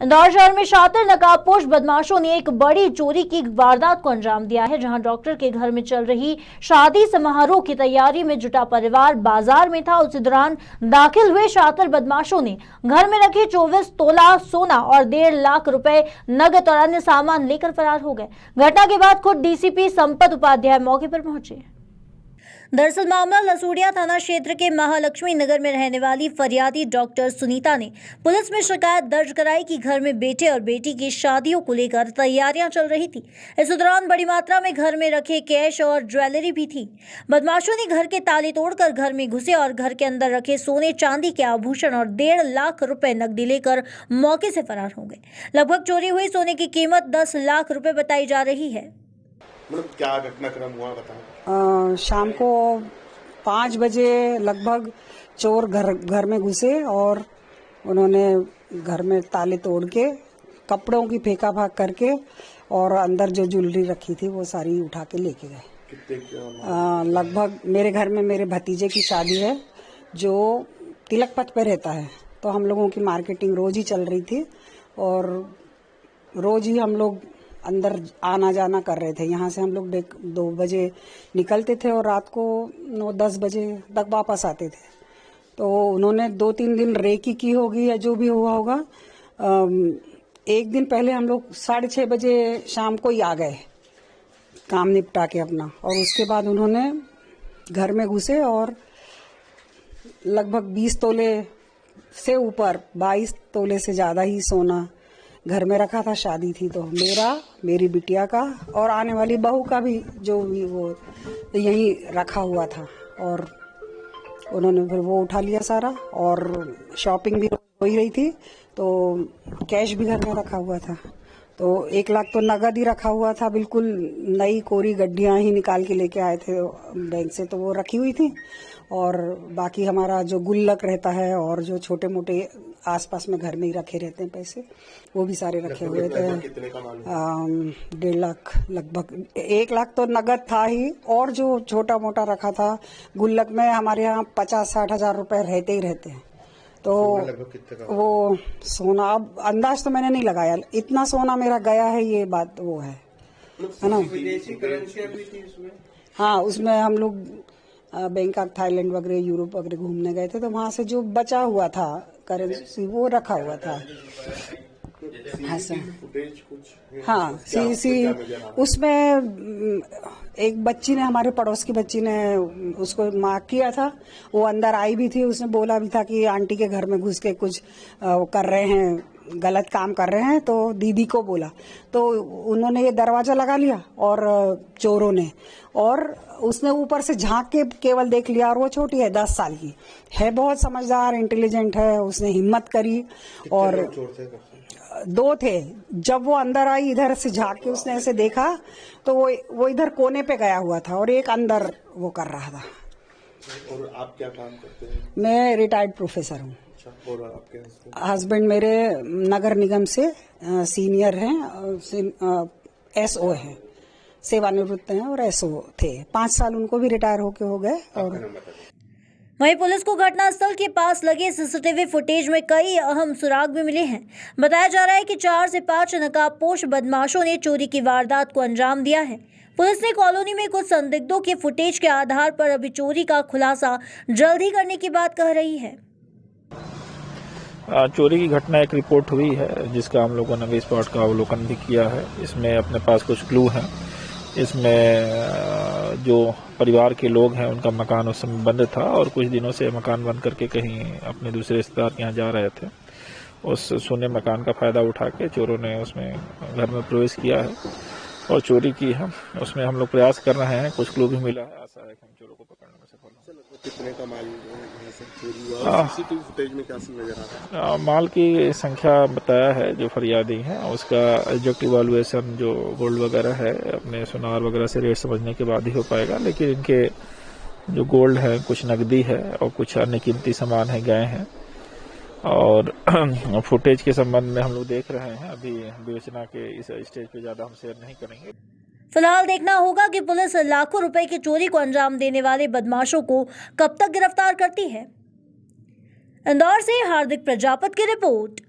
इंदौर शहर में शातिर नकाबपोश बदमाशों ने एक बड़ी चोरी की वारदात को अंजाम दिया है। जहां डॉक्टर के घर में चल रही शादी समारोह की तैयारी में जुटा परिवार बाजार में था, उसी दौरान दाखिल हुए शातिर बदमाशों ने घर में रखे 24 तोला सोना और 1.5 लाख रुपए नगद और अन्य सामान लेकर फरार हो गए। घटना के बाद खुद डीसीपी संपत उपाध्याय मौके पर पहुंचे। दरअसल मामला लसूड़िया थाना क्षेत्र के महालक्ष्मी नगर में रहने वाली फरियादी डॉक्टर सुनीता ने पुलिस में शिकायत दर्ज कराई कि घर में बेटे और बेटी की शादियों को लेकर तैयारियां चल रही थी। इस दौरान बड़ी मात्रा में घर में रखे कैश और ज्वेलरी भी थी। बदमाशों ने घर के ताले तोड़कर घर में घुसे और घर के अंदर रखे सोने चांदी के आभूषण और 1.5 लाख रुपए नकदी लेकर मौके से फरार हो गए। लगभग चोरी हुई सोने की कीमत 10 लाख रुपए बताई जा रही है। मतलब क्या घटनाक्रम हुआ बताएं। शाम को 5 बजे लगभग चोर घर में घुसे और उन्होंने घर में ताले तोड़ के कपड़ों की फेंका भाग करके और अंदर जो ज्वेलरी रखी थी वो सारी उठा के लेके गए। कितने लगभग मेरे घर में मेरे भतीजे की शादी है जो तिलक पथ पे रहता है, तो हम लोगों की मार्केटिंग रोज ही चल रही थी और रोज ही हम लोग अंदर आना जाना कर रहे थे। यहाँ से हम लोग 2 बजे निकलते थे और रात को 9-10 बजे तक वापस आते थे। तो उन्होंने 2-3 दिन रेकी की होगी या जो भी हुआ होगा। एक दिन पहले हम लोग 6:30 बजे शाम को ही आ गए काम निपटा के अपना, और उसके बाद उन्होंने घर में घुसे और लगभग 20 तोले से ऊपर 22 तोले से ज़्यादा ही सोना घर में रखा था। शादी थी तो मेरी बिटिया का और आने वाली बहू का भी जो भी वो यहीं रखा हुआ था, और उन्होंने फिर वो उठा लिया सारा। और शॉपिंग भी हो ही रही थी तो कैश भी घर में रखा हुआ था। तो 1 लाख तो नगद ही रखा हुआ था, बिल्कुल नई कोरी गड्डियां ही निकाल के लेके आए थे बैंक से, तो वो रखी हुई थी। और बाकी हमारा जो गुल्लक रहता है और जो छोटे मोटे आसपास में घर में ही रखे रहते हैं पैसे, वो भी सारे रखे हुए थे। 1.5 लाख लगभग 1 लाख तो नगद था ही, और जो छोटा मोटा रखा था गुल्लक में हमारे यहाँ 50-60 हजार रुपए रहते ही रहते हैं। तो वो सोना अब अंदाज तो मैंने नहीं लगाया, इतना सोना मेरा गया है ये बात वो है ना। हाँ, उसमें हम लोग बैंकॉक, थाईलैंड वगैरह, यूरोप वगैरह घूमने गए थे, तो वहां से जो बचा हुआ था करेंसी वो रखा हुआ था। हाँ सर, हाँ सीसी उसमें एक बच्ची ने, हमारे पड़ोस की बच्ची ने उसको मार्क किया था। वो अंदर आई भी थी, उसने बोला भी था कि आंटी के घर में घुस के कुछ कर रहे हैं, गलत काम कर रहे हैं। तो दीदी को बोला तो उन्होंने ये दरवाजा लगा लिया और चोरों ने, और उसने ऊपर से झांक के केवल देख लिया। और वो छोटी है, 10 साल की है, बहुत समझदार इंटेलिजेंट है। उसने हिम्मत करी और 2 थे। जब वो अंदर आई, इधर से झांक के उसने ऐसे देखा तो वो इधर कोने पे गया हुआ था और एक अंदर वो कर रहा था। और आप क्या काम करते हैं? मैं रिटायर्ड प्रोफेसर हूँ। और आपके हस्बैंड मेरे नगर निगम से सीनियर हैं, एसओ हैं, सेवानिवृत्त हैं और एसओ थे। 5 साल उनको भी रिटायर होके हो गए। और वहीं पुलिस को घटनास्थल के पास लगे सीसीटीवी फुटेज में कई अहम सुराग भी मिले हैं। बताया जा रहा है कि 4 से 5 नकाबपोश बदमाशों ने चोरी की वारदात को अंजाम दिया है। पुलिस ने कॉलोनी में कुछ संदिग्धों के फुटेज के आधार पर अभी चोरी का खुलासा जल्द ही करने की बात कह रही है। चोरी की घटना एक रिपोर्ट हुई है जिसका हम लोगों ने स्पॉट का अवलोकन भी किया है। इसमें अपने पास कुछ क्लू हैं। इसमें जो परिवार के लोग हैं उनका मकान उस समय बंद था और कुछ दिनों से मकान बंद करके कहीं अपने दूसरे रिश्तेदार के यहाँ जा रहे थे। उस सुने मकान का फायदा उठा के चोरों ने उसमें घर में प्रवेश किया है और चोरी की है। उसमें हम लोग प्रयास कर रहे हैं, कुछ क्लू भी मिला है। आशा है कि हम चोरों को पकड़ने में सफल होंगे। कितने का माल चोरी हुआ? सीसीटीवी फुटेज में क्या नजर आ रहा है? माल की संख्या बताया है जो फरियादी है, उसका एग्जैक्ट इवैल्यूएशन जो गोल्ड वगैरह है अपने सुनार वगैरह से रेट समझने के बाद ही हो पाएगा। लेकिन इनके जो गोल्ड है, कुछ नकदी है और कुछ अन्य कीमती सामान है गए हैं। और फुटेज के संबंध में हम लोग देख रहे हैं, अभी विवेचना के इस स्टेज पे ज्यादा हम शेयर नहीं करेंगे। फिलहाल देखना होगा कि पुलिस लाखों रुपए की चोरी को अंजाम देने वाले बदमाशों को कब तक गिरफ्तार करती है। इंदौर से हार्दिक प्रजापत की रिपोर्ट।